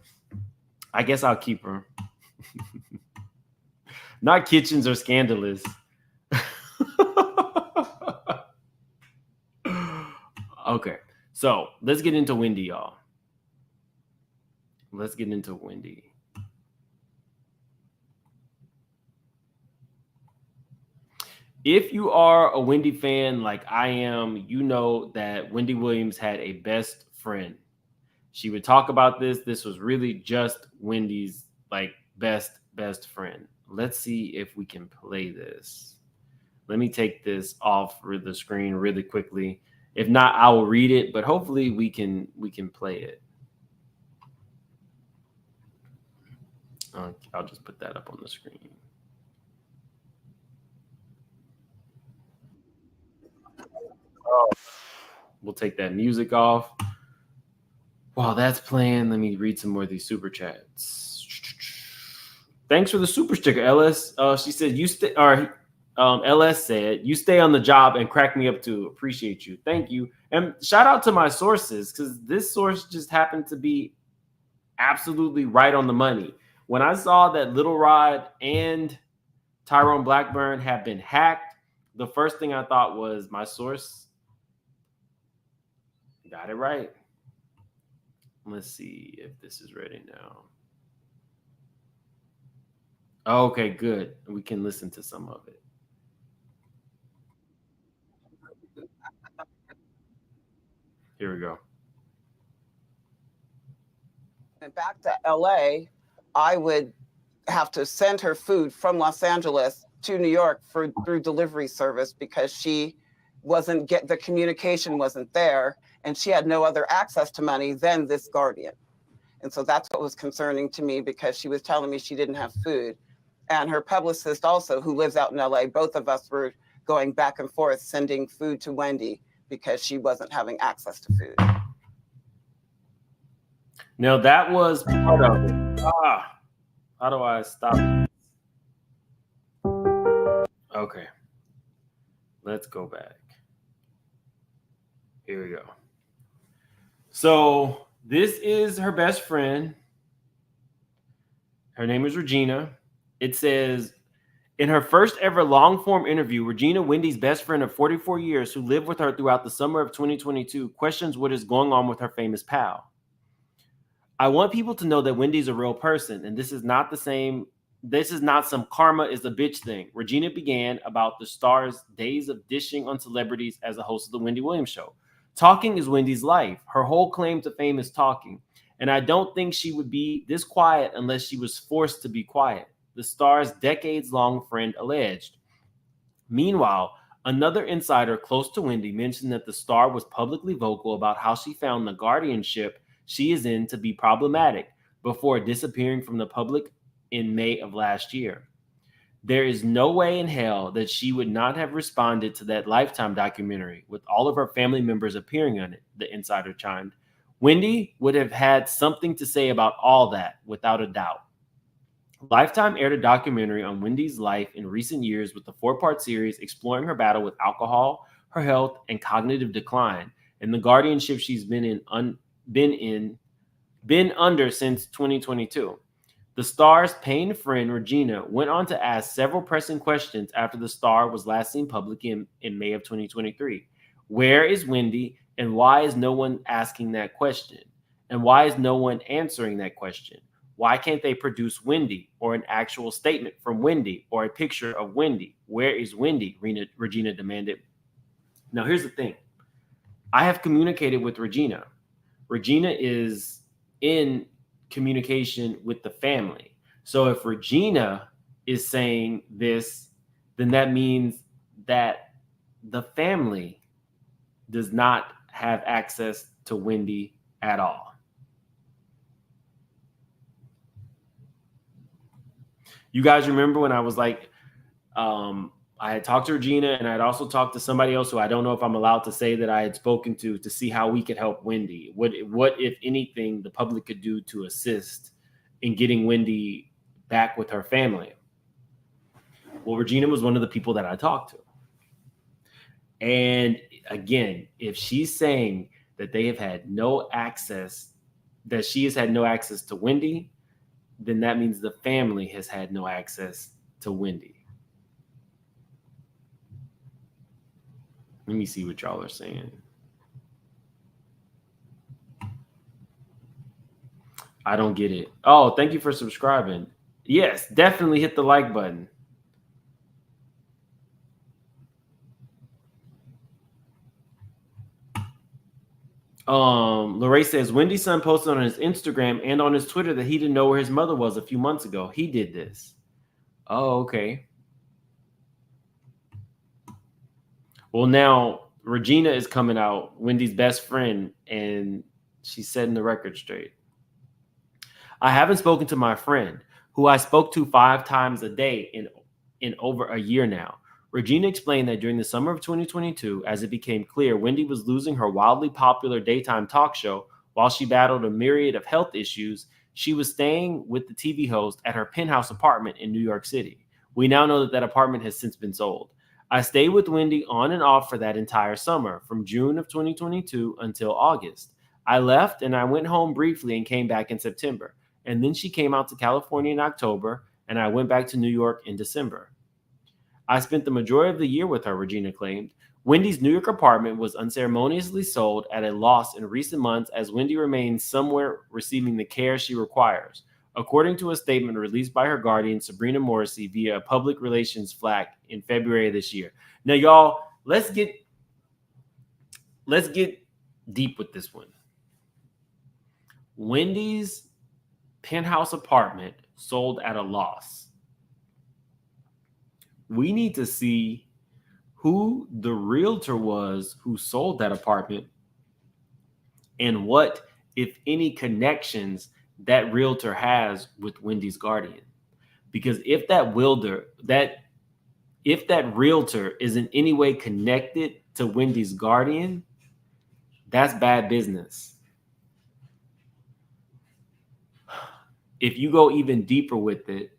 I guess I'll keep her. Not kitchens or scandalous. Okay. So let's get into Wendy, y'all. Let's get into Wendy. If you are a Wendy fan like I am, you know that Wendy Williams had a best friend. She would talk about this. This was really just Wendy's like best friend. Let's see if we can play this. Let me take this off the screen really quickly. If not, I will read it, but hopefully we can play it. I'll just put that up on the screen. Oh, we'll take that music off. While that's playing, let me read some more of these super chats. Thanks for the super sticker, LS. She said you stay. Or LS said you stay on the job and crack me up too. Appreciate you. Thank you. And shout out to my sources because this source just happened to be absolutely right on the money. When I saw that Little Rod and Tyrone Blackburn have been hacked, the first thing I thought was my source got it right. Let's see if this is ready now. Okay, good. We can listen to some of it. Here we go. And back to LA, I would have to send her food from Los Angeles to New York through delivery service because she the communication wasn't there, and she had no other access to money than this guardian. And so that's what was concerning to me because she was telling me she didn't have food. And her publicist also, who lives out in LA, both of us were going back and forth sending food to Wendy because she wasn't having access to food. Now that was part of it. How do I stop it? Okay. Let's go back. Here we go. So this is her best friend. Her name is Regina. It says, in her first ever long form interview, Regina, Wendy's best friend of 44 years, who lived with her throughout the summer of 2022, questions what is going on with her famous pal. I want people to know that Wendy's a real person, and this is not the same. This is not some karma is a bitch thing. Regina began about the star's days of dishing on celebrities as a host of the Wendy Williams show. Talking is Wendy's life. Her whole claim to fame is talking. And I don't think she would be this quiet unless she was forced to be quiet, the star's decades-long friend alleged. Meanwhile, another insider close to Wendy mentioned that the star was publicly vocal about how she found the guardianship she is in to be problematic before disappearing from the public in May of last year. There is no way in hell that she would not have responded to that Lifetime documentary with all of her family members appearing on it, the insider chimed. Wendy would have had something to say about all that, without a doubt. Lifetime aired a documentary on Wendy's life in recent years with the 4-part series exploring her battle with alcohol, her health, and cognitive decline, and the guardianship she's been under since 2022. The star's paying friend, Regina, went on to ask several pressing questions after the star was last seen public in May of 2023. Where is Wendy, and why is no one asking that question? And why is no one answering that question? Why can't they produce Wendy or an actual statement from Wendy or a picture of Wendy? Where is Wendy? Regina demanded. Now, here's the thing. I have communicated with Regina. Regina is in communication with the family. So if Regina is saying this, then that means that the family does not have access to Wendy at all. You guys remember when I was like, I had talked to Regina, and I had also talked to somebody else who I don't know if I'm allowed to say that I had spoken to see how we could help Wendy. What, if anything, the public could do to assist in getting Wendy back with her family? Well, Regina was one of the people that I talked to. And again, if she's saying that they have had no access, that she has had no access to Wendy, then that means the family has had no access to Wendy. Let me see what y'all are saying. I don't get it. Oh, thank you for subscribing. Yes, definitely hit the like button. Lorraine says Wendy's son posted on his Instagram and on his Twitter that he didn't know where his mother was a few months ago. He did this. Oh, okay. Well, now Regina is coming out, Wendy's best friend, and she's setting the record straight. I haven't spoken to my friend, who I spoke to 5 times a day in over a year now. Regina explained that during the summer of 2022, as it became clear Wendy was losing her wildly popular daytime talk show while she battled a myriad of health issues, she was staying with the TV host at her penthouse apartment in New York City. We now know that apartment has since been sold. I stayed with Wendy on and off for that entire summer, from June of 2022 until August. I left and I went home briefly and came back in September. And then she came out to California in October, and I went back to New York in December. I spent the majority of the year with her, Regina claimed. Wendy's New York apartment was unceremoniously sold at a loss in recent months as Wendy remains somewhere receiving the care she requires, according to a statement released by her guardian, Sabrina Morrissey, via a public relations Slack in February of this year. Now, y'all, let's get deep with this one. Wendy's penthouse apartment sold at a loss. We need to see who the realtor was who sold that apartment and what, if any, connections that realtor has with Wendy's guardian. Because if that realtor is in any way connected to Wendy's guardian, that's bad business. If you go even deeper with it,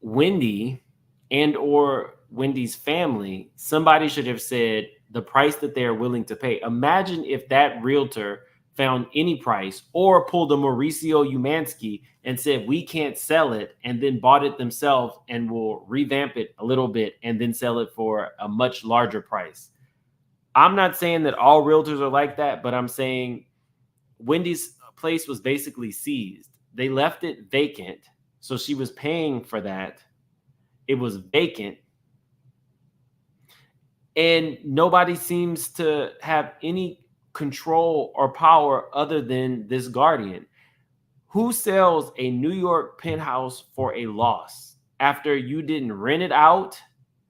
Wendy and or Wendy's family, somebody should have said the price that they are willing to pay. Imagine if that realtor found any price or pulled a Mauricio Umansky and said, we can't sell it, and then bought it themselves and will revamp it a little bit and then sell it for a much larger price. I'm not saying that all realtors are like that, but I'm saying Wendy's place was basically seized. They left it vacant. So she was paying for that. It was vacant. And nobody seems to have any control or power other than this guardian. Who sells a New York penthouse for a loss after you didn't rent it out?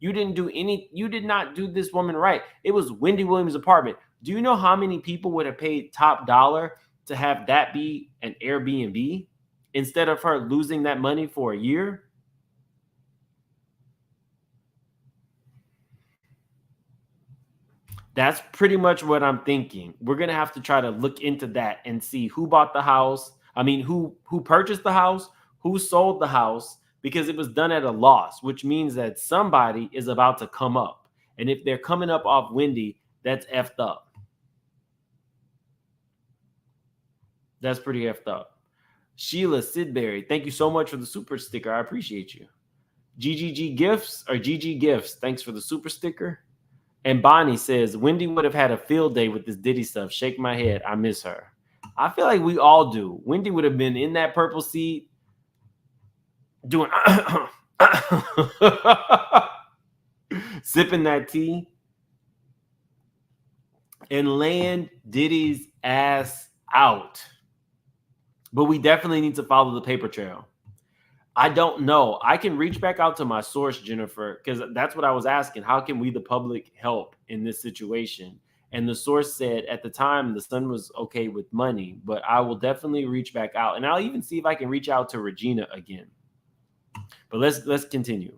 You did not do this woman right. It was Wendy Williams' apartment. Do you know how many people would have paid top dollar to have that be an Airbnb instead of her losing that money for a year? That's pretty much what I'm thinking. We're going to have to try to look into that and see who bought the house. I mean, who purchased the house, who sold the house, because it was done at a loss, which means that somebody is about to come up. And if they're coming up off Wendy, that's effed up. That's pretty effed up. Sheila Sidbury, thank you so much for the super sticker. I appreciate you. GGG Gifts or GG Gifts, thanks for the super sticker. And Bonnie says, Wendy would have had a field day with this Diddy stuff. Shake my head. I miss her. I feel like we all do. Wendy would have been in that purple seat doing sipping that tea. and land Diddy's ass out. But we definitely need to follow the paper trail. I don't know. I can reach back out to my source, Jennifer, because that's what I was asking. How can we, the public, help in this situation? And the source said at the time the son was okay with money, but I will definitely reach back out. And I'll even see if I can reach out to Regina again. But let's continue.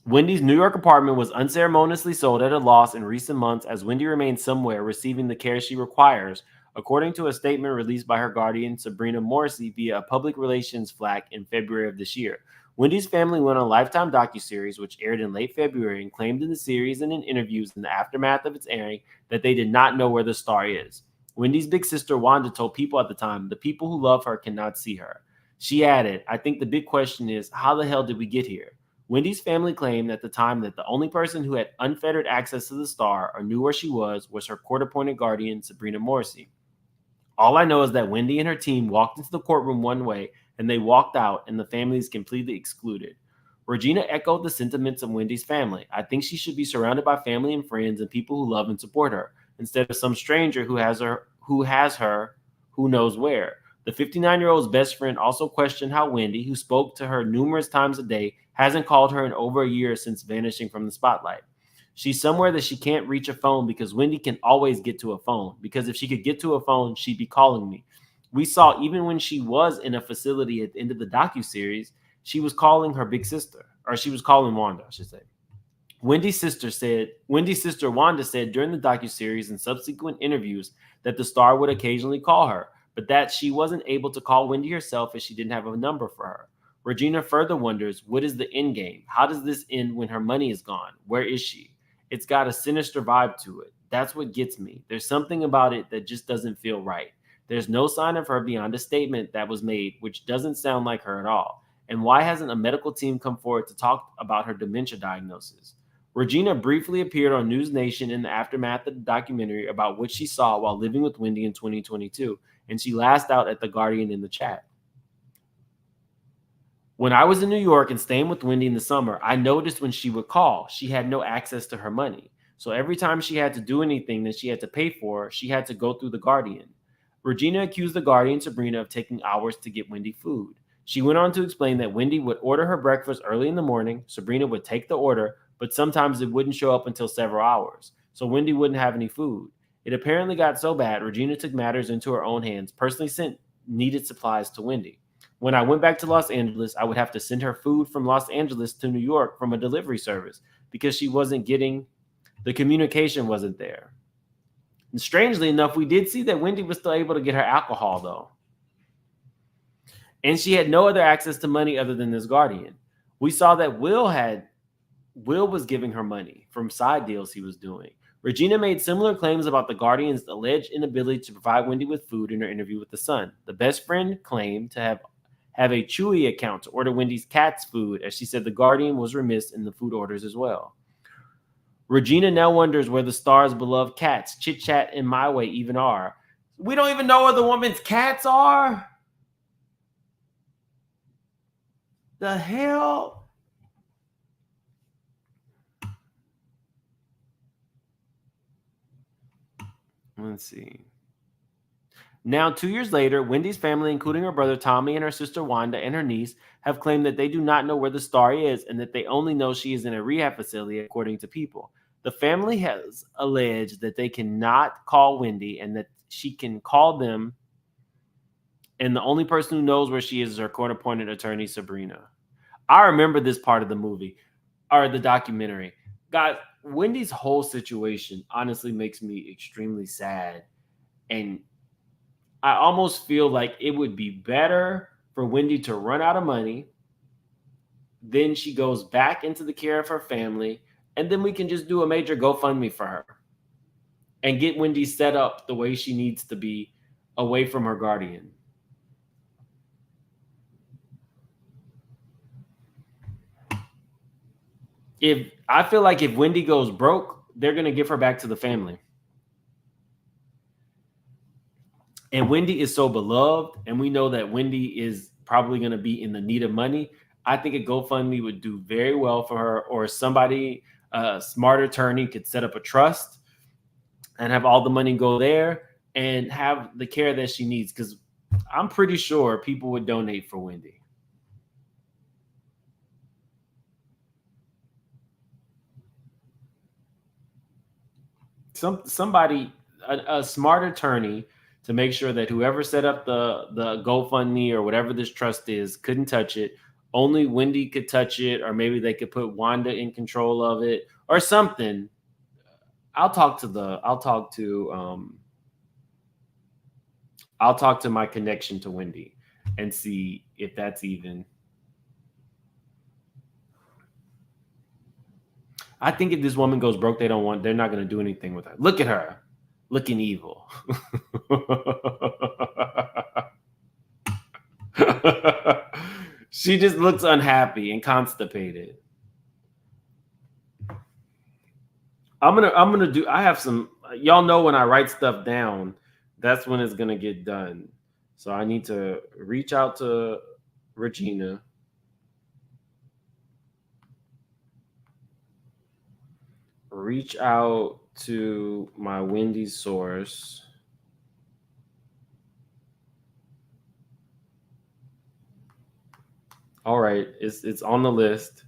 Wendy's New York apartment was unceremoniously sold at a loss in recent months as Wendy remains somewhere receiving the care she requires, according to a statement released by her guardian, Sabrina Morrissey, via a public relations flack in February of this year. Wendy's family went on a Lifetime docuseries, which aired in late February, and claimed in the series and in interviews in the aftermath of its airing that they did not know where the star is. Wendy's big sister Wanda told People at the time, the people who love her cannot see her. She added, I think the big question is, how the hell did we get here? Wendy's family claimed at the time that the only person who had unfettered access to the star or knew where she was her court-appointed guardian, Sabrina Morrissey. All I know is that Wendy and her team walked into the courtroom one way and they walked out, and the family is completely excluded. Regina echoed the sentiments of Wendy's family. I think she should be surrounded by family and friends and people who love and support her, instead of some stranger who has her who knows where. The 59-year-old's best friend also questioned how Wendy, who spoke to her numerous times a day, hasn't called her in over a year since vanishing from the spotlight. She's somewhere that she can't reach a phone because Wendy can always get to a phone. Because if she could get to a phone, she'd be calling me. We saw even when she was in a facility at the end of the docuseries, she was calling her big sister, or she was calling Wanda, I should say. Wendy's sister Wanda said during the docuseries and subsequent interviews that the star would occasionally call her, but that she wasn't able to call Wendy herself as she didn't have a number for her. Regina further wonders, what is the end game? How does this end when her money is gone? Where is she? It's got a sinister vibe to it. That's what gets me. There's something about it that just doesn't feel right. There's no sign of her beyond a statement that was made, which doesn't sound like her at all. And why hasn't a medical team come forward to talk about her dementia diagnosis? Regina briefly appeared on News Nation in the aftermath of the documentary about what she saw while living with Wendy in 2022, and she lashed out at The Guardian in the chat. When I was in New York and staying with Wendy in the summer, I noticed when she would call, she had no access to her money. So every time she had to do anything that she had to pay for, she had to go through The Guardian. Regina accused The Guardian, Sabrina, of taking hours to get Wendy food. She went on to explain that Wendy would order her breakfast early in the morning, Sabrina would take the order, but sometimes it wouldn't show up until several hours, so Wendy wouldn't have any food. It apparently got so bad, Regina took matters into her own hands, personally sent needed supplies to Wendy. When I went back to Los Angeles, I would have to send her food from Los Angeles to New York from a delivery service because she wasn't getting, the communication wasn't there. And strangely enough, we did see that Wendy was still able to get her alcohol, though. And she had no other access to money other than this guardian. We saw that Will was giving her money from side deals he was doing. Regina made similar claims about the guardian's alleged inability to provide Wendy with food in her interview with The Sun. The best friend claimed to have a Chewy account to order Wendy's cat's food, as she said the guardian was remiss in the food orders as well. Regina now wonders where the star's beloved cats, Chit Chat and My Way, even are. We don't even know where the woman's cats are. The hell? Let's see. Now, 2 years later, Wendy's family, including her brother Tommy and her sister Wanda and her niece, have claimed that they do not know where the star is and that they only know she is in a rehab facility, according to People. The family has alleged that they cannot call Wendy and that she can call them, and the only person who knows where she is her court-appointed attorney, Sabrina. I remember this part of the movie, or the documentary. Guys, Wendy's whole situation honestly makes me extremely sad, and I almost feel like it would be better for Wendy to run out of money. Then she goes back into the care of her family, and then we can just do a major GoFundMe for her and get Wendy set up the way she needs to be away from her guardian. I feel like if Wendy goes broke, they're going to give her back to the family. And Wendy is so beloved, and we know that Wendy is probably going to be in the need of money. I think a GoFundMe would do very well for her, or somebody, a smart attorney could set up a trust and have all the money go there and have the care that she needs. Because I'm pretty sure people would donate for Wendy. Somebody, a smart attorney, to make sure that whoever set up the GoFundMe or whatever this trust is couldn't touch it. Only Wendy could touch it, or maybe they could put Wanda in control of it or something. I'll talk to my connection to Wendy and see if that's even. I think if this woman goes broke, they're not going to do anything with her. Look at her, looking evil. She just looks unhappy and constipated. I have some, y'all know when I write stuff down, that's when it's going to get done. So I need to reach out to Regina. Reach out to my Wendy source. All right, it's on the list.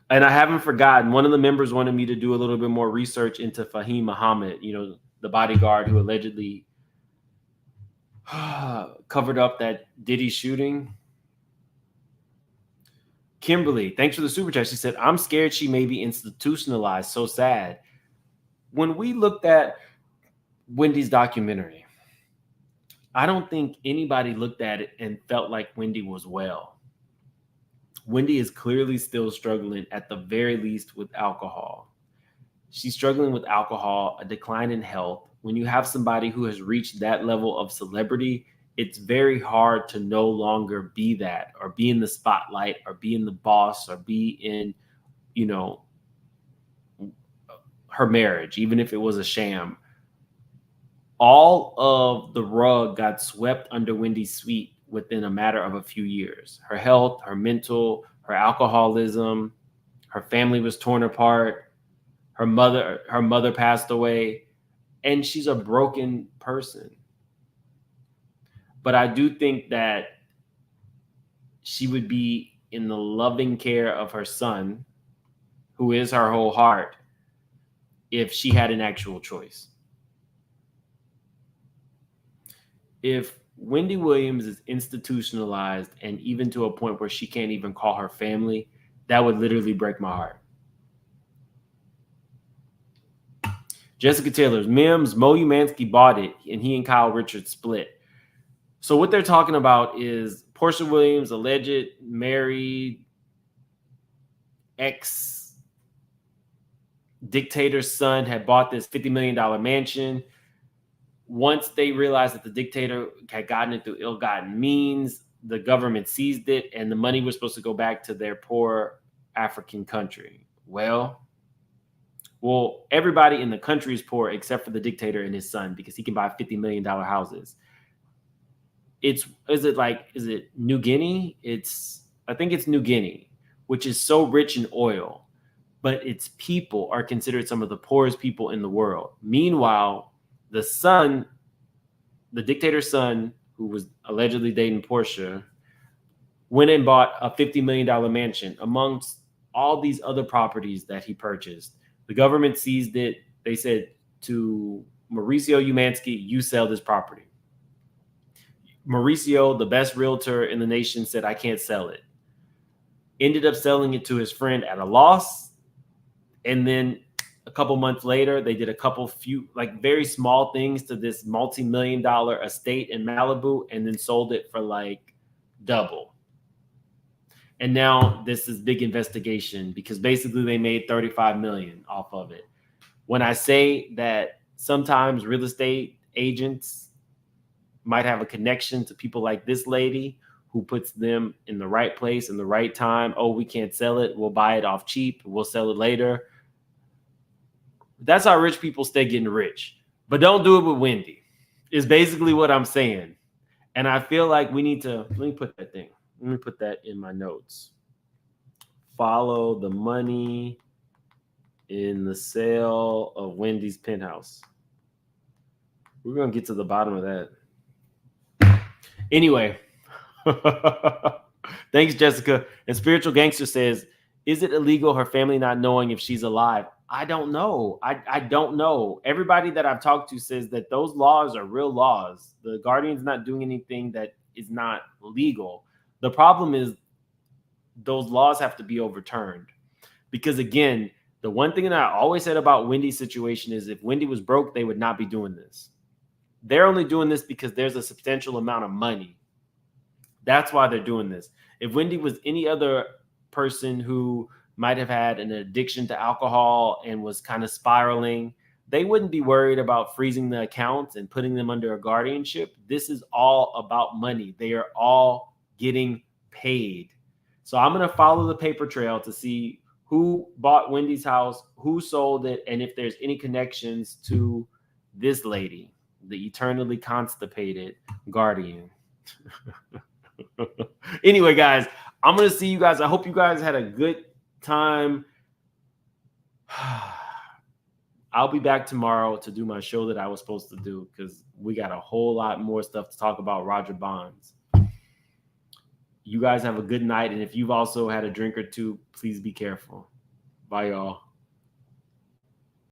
And I haven't forgotten, one of the members wanted me to do a little bit more research into Fahim Muhammad, the bodyguard who allegedly covered up that Diddy shooting. Kimberly, thanks for the super chat. She said, I'm scared she may be institutionalized. So sad. When we looked at Wendy's documentary, I don't think anybody looked at it and felt like Wendy was well. Wendy is clearly still struggling, at the very least, with alcohol. She's struggling with alcohol, a decline in health. When you have somebody who has reached that level of celebrity, it's very hard to no longer be that, or be in the spotlight, or be in the boss, or be in, her marriage, even if it was a sham. All of the rug got swept under Wendy's feet within a matter of a few years. Her health, her mental, her alcoholism, her family was torn apart. Her mother passed away, and she's a broken person. But I do think that she would be in the loving care of her son, who is her whole heart, if she had an actual choice. If Wendy Williams is institutionalized, and even to a point where she can't even call her family, that would literally break my heart. Jessica Taylor's Mims, Mo Umansky bought it, and he and Kyle Richards split. So what they're talking about is Portia Williams, alleged married ex-dictator's son, had bought this $50 million mansion. Once they realized that the dictator had gotten it through ill-gotten means, the government seized it, and the money was supposed to go back to their poor African country. Well, everybody in the country is poor except for the dictator and his son, because he can buy $50 million houses. Is it New Guinea? I think it's New Guinea, which is so rich in oil, but its people are considered some of the poorest people in the world. Meanwhile, the son, the dictator's son, who was allegedly dating Portia, went and bought a $50 million mansion amongst all these other properties that he purchased. The government seized it. They said to Mauricio Umansky, you sell this property. Mauricio, the best realtor in the nation, said, I can't sell it. Ended up selling it to his friend at a loss. And then a couple months later, they did few very small things to this multi-million-dollar estate in Malibu, and then sold it for double. And now this is big investigation, because basically they made $35 million off of it. When I say that sometimes real estate agents might have a connection to people like this lady, who puts them in the right place in the right time. Oh, we can't sell it. We'll buy it off cheap. We'll sell it later. That's how rich people stay getting rich. But don't do it with Wendy, is basically what I'm saying. And I feel like we need to, let me put that in my notes. follow the money in the sale of Wendy's penthouse. We're going to get to the bottom of that. Anyway, thanks, Jessica. And Spiritual Gangster says, is it illegal her family not knowing if she's alive? I don't know. I don't know. Everybody that I've talked to says that those laws are real laws. The Guardian's not doing anything that is not legal. The problem is those laws have to be overturned. Because again, the one thing that I always said about Wendy's situation is if Wendy was broke, they would not be doing this. They're only doing this because there's a substantial amount of money. That's why they're doing this. If Wendy was any other person who might have had an addiction to alcohol and was kind of spiraling, they wouldn't be worried about freezing the accounts and putting them under a guardianship. This is all about money. They are all getting paid. So I'm going to follow the paper trail to see who bought Wendy's house, who sold it, and if there's any connections to this lady, the eternally constipated guardian. Anyway, guys, I'm going to see you guys. I hope you guys had a good time. I'll be back tomorrow to do my show that I was supposed to do because we got a whole lot more stuff to talk about Roger Bonds. You guys have a good night. And if you've also had a drink or two, please be careful. Bye, y'all.